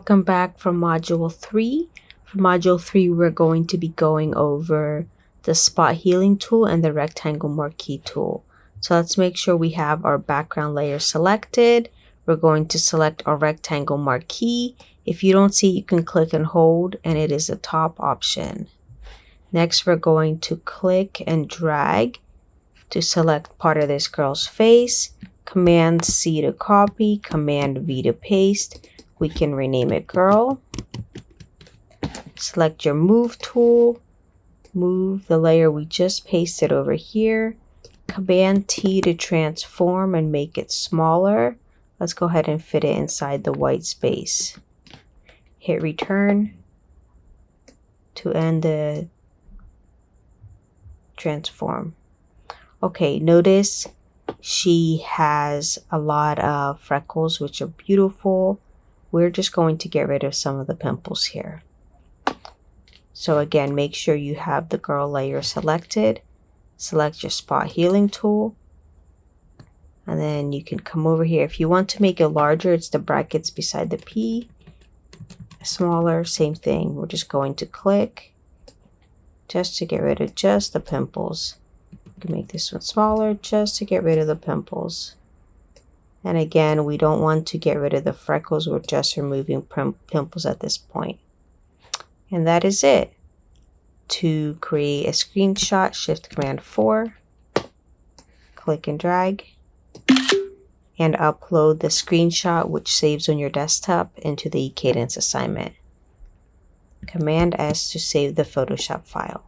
Welcome back from Module 3. For Module 3, we're going to be going over the spot healing tool and the rectangle marquee tool. So let's make sure we have our background layer selected. We're going to select our rectangle marquee. If you don't see it, you can click and hold, and it is the top option. Next, we're going to click and drag to select part of this girl's face. Command C to copy, Command V to paste. We can rename it girl. Select your move tool. Move the layer we just pasted over here. Command T to transform and make it smaller. Let's go ahead and fit it inside the white space. Hit return to end the transform. Okay, notice she has a lot of freckles, which are beautiful. We're just going to get rid of some of the pimples here. So again, make sure you have the girl layer selected. Select your spot healing tool. And then you can come over here. If you want to make it larger, it's the brackets beside the P. Smaller, same thing. We're just going to click just to get rid of just the pimples. You can make this one smaller just to get rid of the pimples. And again, we don't want to get rid of the freckles. We're just removing pimples at this point. And that is it. To create a screenshot, Shift Command 4, click and drag, and upload the screenshot, which saves on your desktop, into the eCadence assignment. Command S to save the Photoshop file.